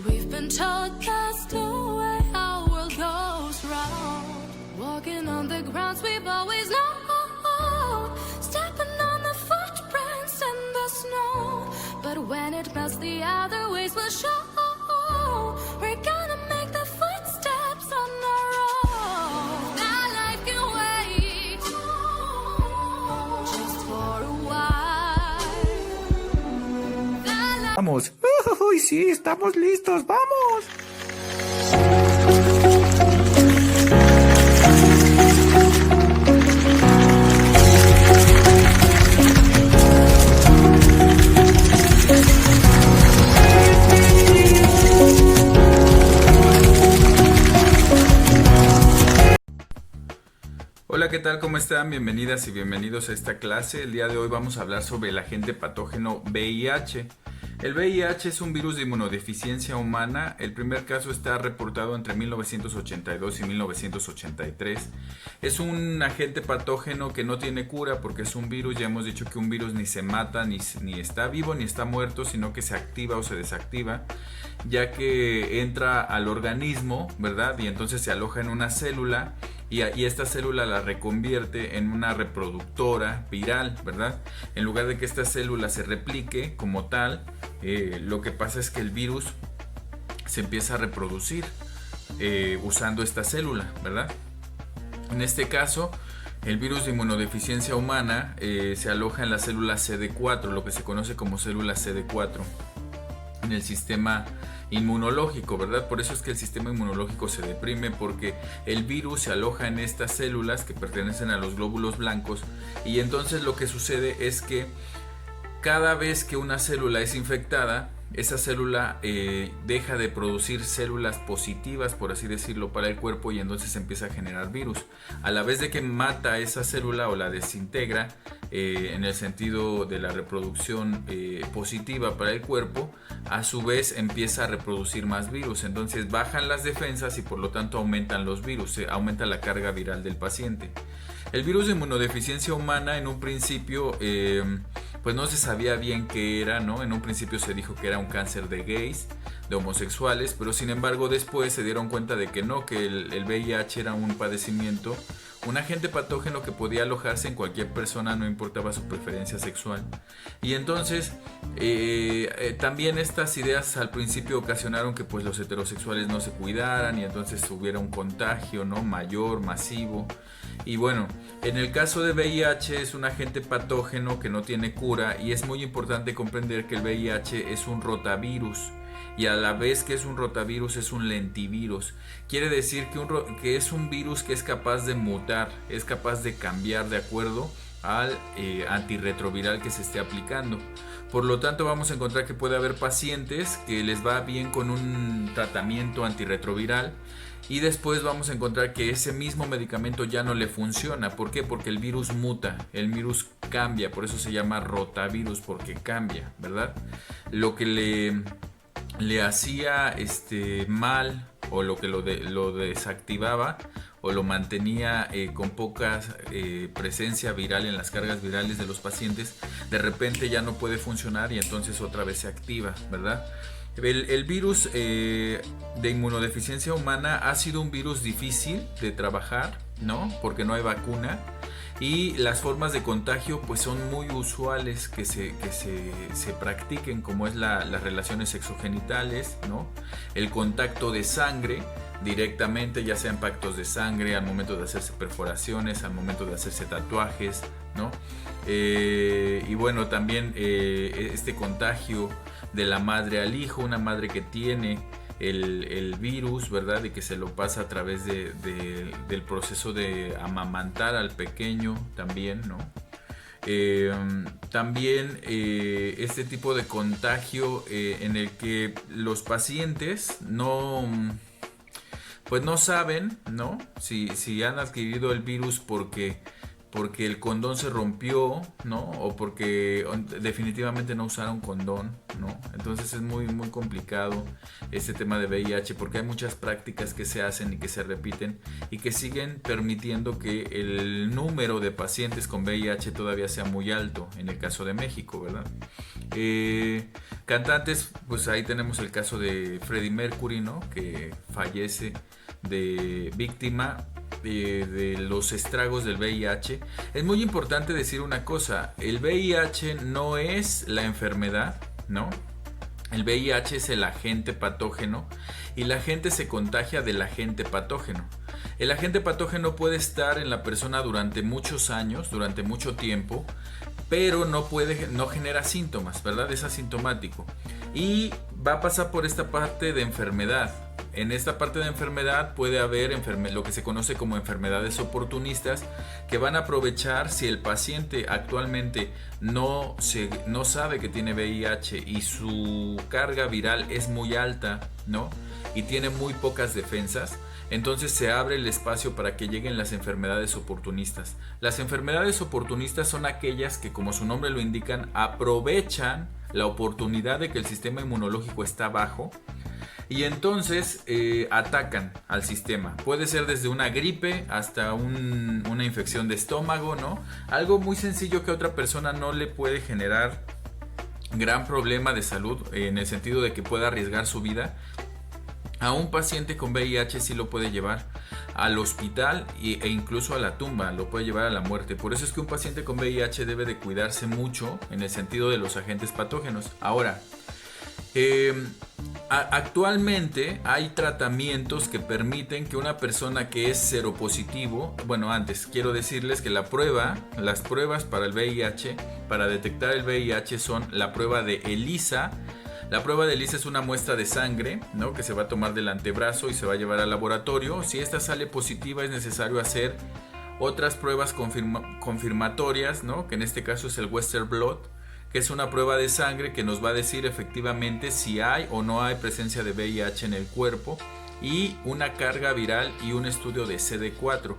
we've been taught that's the way our world goes round. Walking on the grounds we've always known, stepping on the footprints in the snow. But when it melts, the other ways will show. We're gonna make the footsteps on our own. That life can wait just for a while. Vamos. Uy, sí, estamos listos. ¡Vamos! Hola, ¿qué tal? ¿Cómo están? Bienvenidas y bienvenidos a esta clase. El día de hoy vamos a hablar sobre el agente patógeno VIH. El VIH es un virus de inmunodeficiencia humana. El primer caso está reportado entre 1982 y 1983. Es un agente patógeno que no tiene cura porque es un virus. Ya hemos dicho que un virus ni se mata, ni está vivo, ni está muerto, sino que se activa o se desactiva, ya que entra al organismo, ¿verdad? Y entonces se aloja en una célula. Y esta célula la reconvierte en una reproductora viral, ¿verdad? En lugar de que esta célula se replique como tal, lo que pasa es que el virus se empieza a reproducir usando esta célula, ¿verdad? En este caso, el virus de inmunodeficiencia humana se aloja en la célula CD4, lo que se conoce como célula CD4, en el sistema inmunológico, ¿verdad? Por eso es que el sistema inmunológico se deprime, porque el virus se aloja en estas células que pertenecen a los glóbulos blancos, y entonces lo que sucede es que cada vez que una célula es infectada, esa célula deja de producir células positivas, por así decirlo, para el cuerpo, y entonces empieza a generar virus. A la vez de que mata esa célula o la desintegra, en el sentido de la reproducción positiva para el cuerpo, a su vez empieza a reproducir más virus. Entonces bajan las defensas y por lo tanto aumentan los virus, aumenta la carga viral del paciente. El virus de inmunodeficiencia humana en un principio pues no se sabía bien qué era, ¿no? En un principio se dijo que era un cáncer de gays, de homosexuales, pero sin embargo después se dieron cuenta de que no, que el VIH era un padecimiento, un agente patógeno que podía alojarse en cualquier persona, no importaba su preferencia sexual. Y entonces también estas ideas al principio ocasionaron que pues los heterosexuales no se cuidaran y entonces hubiera un contagio, ¿no? Mayor, masivo. Y bueno, en el caso de VIH es un agente patógeno que no tiene cura, y es muy importante comprender que el VIH es un rotavirus, y a la vez que es un rotavirus es un lentivirus. Quiere decir que es un virus que es capaz de mutar, es capaz de cambiar de acuerdo al antirretroviral que se esté aplicando. Por lo tanto, vamos a encontrar que puede haber pacientes que les va bien con un tratamiento antirretroviral, y después vamos a encontrar que ese mismo medicamento ya no le funciona. ¿Por qué? Porque el virus muta, el virus cambia, por eso se llama rotavirus, porque cambia, ¿verdad? Lo que le hacía mal, o lo que lo desactivaba o lo mantenía con poca presencia viral en las cargas virales de los pacientes, de repente ya no puede funcionar y entonces otra vez se activa, ¿verdad? El virus de inmunodeficiencia humana ha sido un virus difícil de trabajar, ¿no? Porque no hay vacuna. Y las formas de contagio pues son muy usuales que se practiquen, como es las relaciones sexogenitales, ¿no? El contacto de sangre directamente, ya sean pactos de sangre, al momento de hacerse perforaciones, al momento de hacerse tatuajes, ¿no? Y bueno, también este contagio de la madre al hijo, una madre que tiene el virus, ¿verdad? Y que se lo pasa a través del proceso de amamantar al pequeño también, ¿no? También este tipo de contagio en el que los pacientes pues no saben, ¿no? Si han adquirido el virus porque porque el condón se rompió, ¿no? O porque definitivamente no usaron condón, ¿no? Entonces es muy, muy complicado este tema de VIH, porque hay muchas prácticas que se hacen y que se repiten y que siguen permitiendo que el número de pacientes con VIH todavía sea muy alto, en el caso de México, ¿verdad? Cantantes, pues ahí tenemos el caso de Freddie Mercury, ¿no? Que fallece de víctima de los estragos del VIH. Es muy importante decir una cosa: el VIH no es la enfermedad, ¿no? El VIH es el agente patógeno y la gente se contagia del agente patógeno. El agente patógeno puede estar en la persona durante muchos años, durante mucho tiempo, pero no genera síntomas, ¿verdad? Es asintomático y va a pasar por esta parte de enfermedad. En esta parte de enfermedad puede haber lo que se conoce como enfermedades oportunistas, que van a aprovechar si el paciente actualmente no sabe que tiene VIH y su carga viral es muy alta, ¿no? Y tiene muy pocas defensas. Entonces se abre el espacio para que lleguen las enfermedades oportunistas. Las enfermedades oportunistas son aquellas que, como su nombre lo indican, aprovechan la oportunidad de que el sistema inmunológico está bajo y entonces atacan al sistema. Puede ser desde una gripe hasta una infección de estómago, ¿no? Algo muy sencillo que a otra persona no le puede generar gran problema de salud, en el sentido de que pueda arriesgar su vida. A un paciente con VIH sí lo puede llevar al hospital e incluso a la tumba, lo puede llevar a la muerte. Por eso es que un paciente con VIH debe de cuidarse mucho en el sentido de los agentes patógenos. Ahora, actualmente hay tratamientos que permiten que una persona que es seropositivo, bueno, antes quiero decirles que las pruebas para el VIH, para detectar el VIH, son la prueba de ELISA. La prueba de ELISA es una muestra de sangre, ¿no? Que se va a tomar del antebrazo y se va a llevar al laboratorio. Si esta sale positiva, es necesario hacer otras pruebas confirmatorias, ¿no? Que en este caso es el Western Blot, que es una prueba de sangre que nos va a decir efectivamente si hay o no hay presencia de VIH en el cuerpo, y una carga viral y un estudio de CD4,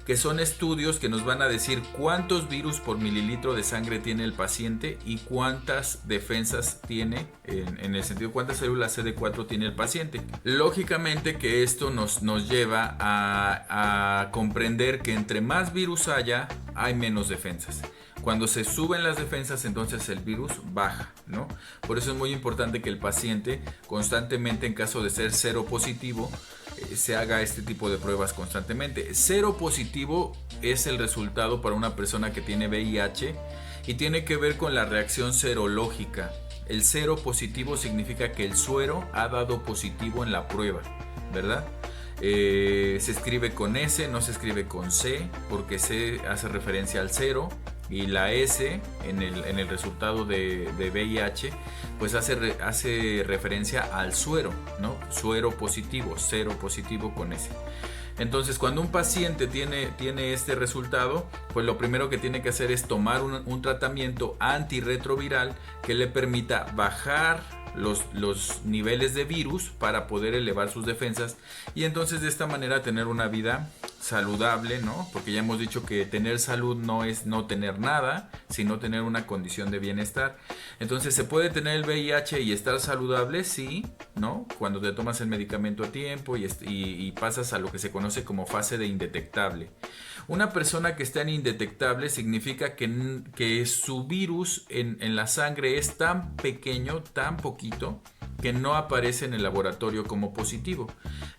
que son estudios que nos van a decir cuántos virus por mililitro de sangre tiene el paciente y cuántas defensas tiene, en el sentido cuántas células CD4 tiene el paciente. Lógicamente que esto nos lleva a comprender que entre más virus haya, hay menos defensas. Cuando se suben las defensas, entonces el virus baja, ¿no? Por eso es muy importante que el paciente constantemente, en caso de ser seropositivo, se haga este tipo de pruebas constantemente. Seropositivo es el resultado para una persona que tiene VIH y tiene que ver con la reacción serológica. El seropositivo significa que el suero ha dado positivo en la prueba, ¿verdad? Se escribe con S, no se escribe con C, porque C hace referencia al cero, y la S en el resultado de VIH pues hace referencia al suero, ¿no? Suero positivo, cero positivo con S. Entonces, cuando un paciente tiene este resultado, pues lo primero que tiene que hacer es tomar un tratamiento antirretroviral que le permita bajar los niveles de virus para poder elevar sus defensas, y entonces de esta manera tener una vida saludable, ¿no? Porque ya hemos dicho que tener salud no es no tener nada, sino tener una condición de bienestar. Entonces, ¿se puede tener el VIH y estar saludable? Sí, ¿no? Cuando te tomas el medicamento a tiempo y pasas a lo que se conoce como fase de indetectable. Una persona que está en indetectable significa que su virus en la sangre es tan pequeño, tan poquito, que no aparece en el laboratorio como positivo.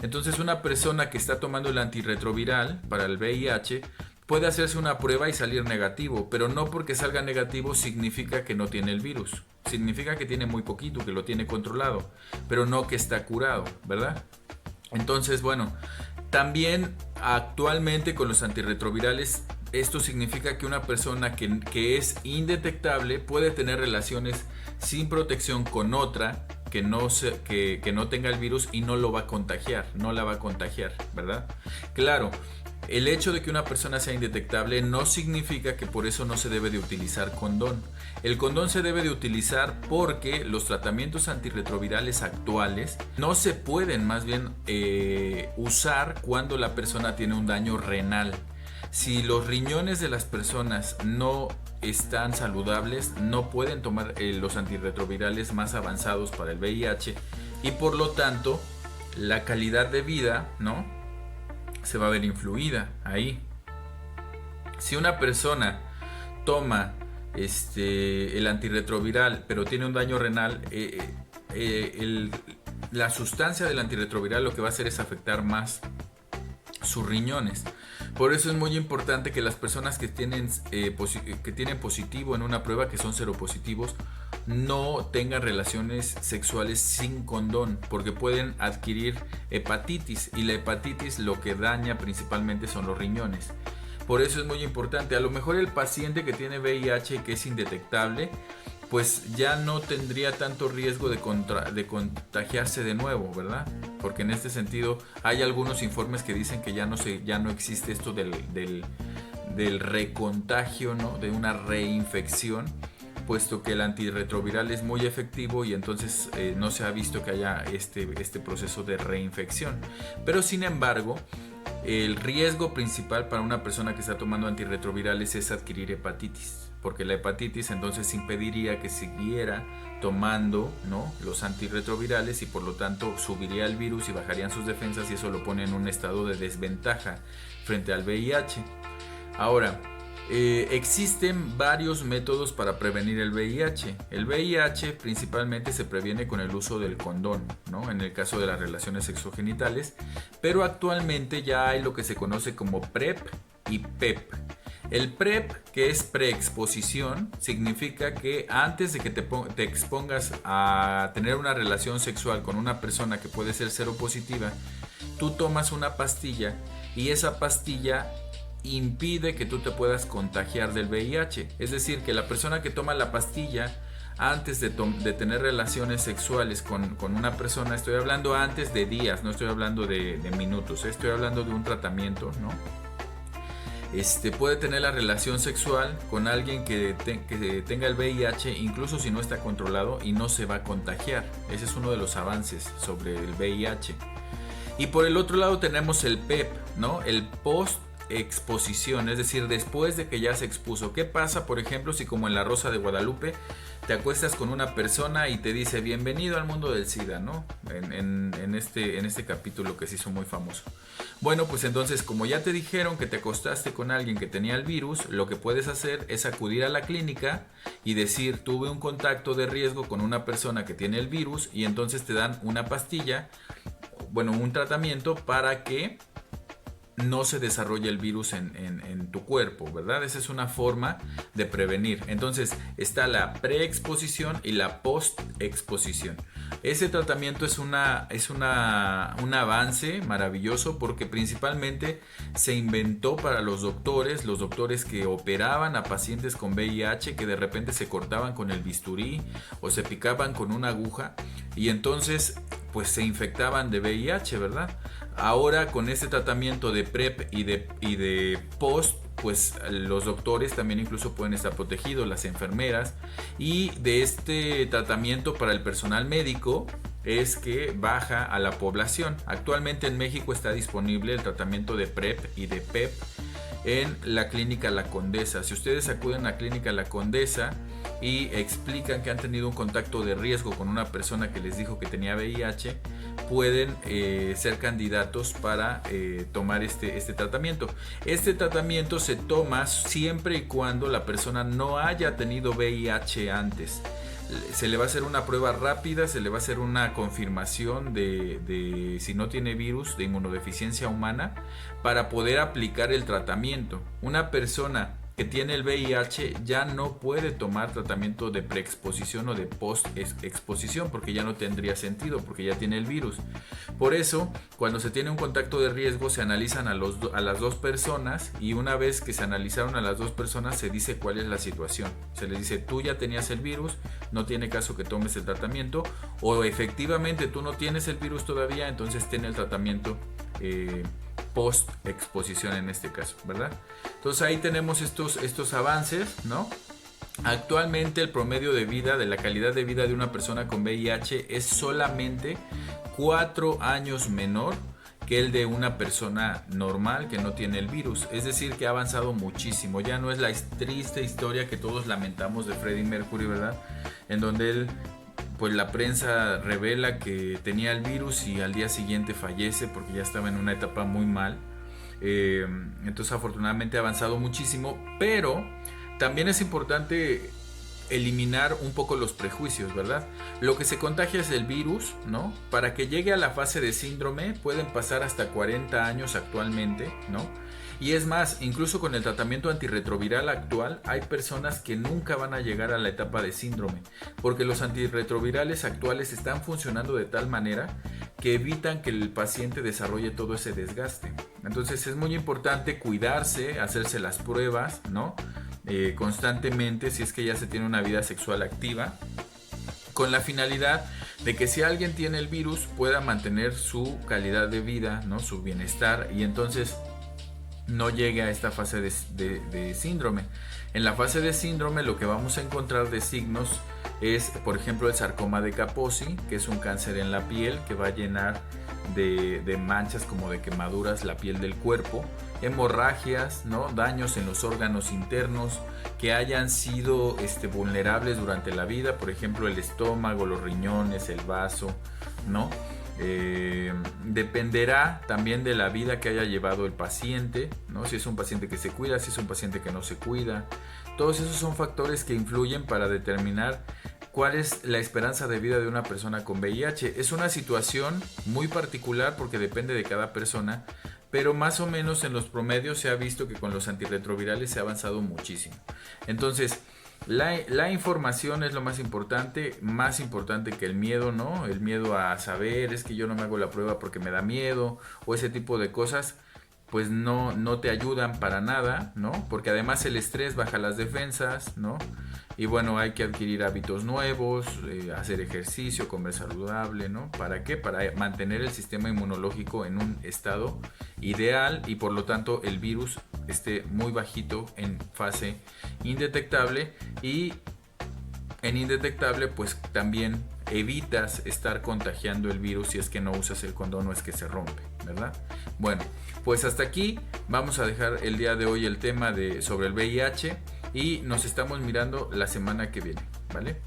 Entonces, una persona que está tomando el antirretroviral para el VIH puede hacerse una prueba y salir negativo, pero no porque salga negativo significa que no tiene el virus. Significa que tiene muy poquito, que lo tiene controlado, pero no que está curado, ¿verdad? Entonces, bueno, también actualmente con los antirretrovirales, esto significa que una persona que es indetectable puede tener relaciones sin protección con otra que no tenga el virus y no lo va a contagiar, no la va a contagiar, ¿verdad? Claro, el hecho de que una persona sea indetectable no significa que por eso no se debe de utilizar condón. El condón se debe de utilizar porque los tratamientos antirretrovirales actuales no se pueden más bien usar cuando la persona tiene un daño renal. Si los riñones de las personas no están saludables, no pueden tomar los antirretrovirales más avanzados para el VIH y por lo tanto la calidad de vida, ¿no?, se va a ver influida ahí. Si una persona toma el antirretroviral pero tiene un daño renal, la sustancia del antirretroviral lo que va a hacer es afectar más sus riñones. Por eso es muy importante que las personas que tienen positivo en una prueba, que son seropositivos, no tengan relaciones sexuales sin condón, porque pueden adquirir hepatitis, y la hepatitis lo que daña principalmente son los riñones. Por eso es muy importante. A lo mejor el paciente que tiene VIH, que es indetectable, pues ya no tendría tanto riesgo de contagiarse de nuevo, ¿verdad? Porque en este sentido hay algunos informes que dicen que ya no existe esto del recontagio, ¿no?, de una reinfección, puesto que el antirretroviral es muy efectivo y entonces no se ha visto que haya este proceso de reinfección. Pero sin embargo, el riesgo principal para una persona que está tomando antirretrovirales es adquirir hepatitis, porque la hepatitis entonces impediría que siguiera tomando, ¿no?, los antirretrovirales y por lo tanto subiría el virus y bajarían sus defensas y eso lo pone en un estado de desventaja frente al VIH. Ahora, existen varios métodos para prevenir el VIH. El VIH principalmente se previene con el uso del condón, ¿no?, en el caso de las relaciones sexogenitales, pero actualmente ya hay lo que se conoce como PrEP y PEP. El PrEP, que es preexposición, significa que antes de que te expongas a tener una relación sexual con una persona que puede ser seropositiva, tú tomas una pastilla y esa pastilla impide que tú te puedas contagiar del VIH. Es decir, que la persona que toma la pastilla antes de tener relaciones sexuales con una persona, estoy hablando antes de días, no estoy hablando de minutos, estoy hablando de un tratamiento, ¿no?, puede tener la relación sexual con alguien que tenga el VIH, incluso si no está controlado, y no se va a contagiar. Ese es uno de los avances sobre el VIH. Y por el otro lado tenemos el PEP, ¿no?, el post-exposición, es decir, después de que ya se expuso. ¿Qué pasa, por ejemplo, si como en La Rosa de Guadalupe te acuestas con una persona y te dice bienvenido al mundo del SIDA, ¿no?, en este capítulo que se hizo muy famoso? Bueno, pues entonces, como ya te dijeron que te acostaste con alguien que tenía el virus, lo que puedes hacer es acudir a la clínica y decir tuve un contacto de riesgo con una persona que tiene el virus, y entonces te dan una pastilla, bueno, un tratamiento para que no se desarrolla el virus en tu cuerpo, ¿verdad? Esa es una forma de prevenir. Entonces está la preexposición y la postexposición. Ese tratamiento es un avance maravilloso, porque principalmente se inventó para los doctores que operaban a pacientes con VIH, que de repente se cortaban con el bisturí o se picaban con una aguja y entonces pues se infectaban de VIH, ¿verdad? Ahora con este tratamiento de PrEP y de post, pues los doctores también incluso pueden estar protegidos, las enfermeras, y de este tratamiento para el personal médico es que baja a la población. Actualmente en México está disponible el tratamiento de PrEP y de PEP en la Clínica La Condesa. Si ustedes acuden a la Clínica La Condesa y explican que han tenido un contacto de riesgo con una persona que les dijo que tenía VIH, pueden ser candidatos para tomar este tratamiento. Este tratamiento se toma siempre y cuando la persona no haya tenido VIH antes. Se le va a hacer una prueba rápida, se le va a hacer una confirmación de si no tiene virus, de inmunodeficiencia humana, para poder aplicar el tratamiento. Una persona que tiene el VIH ya no puede tomar tratamiento de preexposición o de postexposición, porque ya no tendría sentido, porque ya tiene el virus. Por eso, cuando se tiene un contacto de riesgo, se analizan a las dos personas, y una vez que se analizaron a las dos personas, se dice cuál es la situación. Se les dice, tú ya tenías el virus, no tiene caso que tomes el tratamiento, o efectivamente tú no tienes el virus todavía, entonces ten el tratamiento post exposición en este caso, ¿verdad? Entonces ahí tenemos estos avances, ¿no? Actualmente el promedio de vida, de la calidad de vida de una persona con VIH es solamente 4 años menor que el de una persona normal que no tiene el virus. Es decir, que ha avanzado muchísimo. Ya no es la triste historia que todos lamentamos de Freddie Mercury, ¿verdad? En donde él, pues la prensa revela que tenía el virus y al día siguiente fallece porque ya estaba en una etapa muy mal. Entonces afortunadamente ha avanzado muchísimo, pero también es importante eliminar un poco los prejuicios, ¿verdad? Lo que se contagia es el virus, ¿no? Para que llegue a la fase de síndrome pueden pasar hasta 40 años actualmente, ¿no? Y es más, incluso con el tratamiento antirretroviral actual, hay personas que nunca van a llegar a la etapa de síndrome, porque los antirretrovirales actuales están funcionando de tal manera que evitan que el paciente desarrolle todo ese desgaste. Entonces es muy importante cuidarse, hacerse las pruebas, ¿no? Constantemente, si es que ya se tiene una vida sexual activa, con la finalidad de que si alguien tiene el virus pueda mantener su calidad de vida, ¿no? Su bienestar, y entonces no llegue a esta fase de síndrome. En la fase de síndrome lo que vamos a encontrar de signos es, por ejemplo, el sarcoma de Kaposi, que es un cáncer en la piel que va a llenar de manchas como de quemaduras la piel del cuerpo, hemorragias, ¿no? Daños en los órganos internos que hayan sido vulnerables durante la vida, por ejemplo el estómago, los riñones, el vaso, ¿no? Dependerá también de la vida que haya llevado el paciente, ¿no? Si es un paciente que se cuida, si es un paciente que no se cuida. Todos esos son factores que influyen para determinar cuál es la esperanza de vida de una persona con VIH. Es una situación muy particular porque depende de cada persona, pero más o menos en los promedios se ha visto que con los antirretrovirales se ha avanzado muchísimo. Entonces, la información es lo más importante que el miedo, ¿no? El miedo a saber, es que yo no me hago la prueba porque me da miedo, o ese tipo de cosas, pues no te ayudan para nada, ¿no? Porque además el estrés baja las defensas, ¿no? Y bueno, hay que adquirir hábitos nuevos, hacer ejercicio, comer saludable, ¿no? ¿Para qué? Para mantener el sistema inmunológico en un estado ideal y por lo tanto el virus esté muy bajito en fase indetectable, y en indetectable pues también evitas estar contagiando el virus si es que no usas el condón o es que se rompe, ¿verdad? Bueno, pues hasta aquí vamos a dejar el día de hoy el tema sobre el VIH y nos estamos mirando la semana que viene, ¿vale?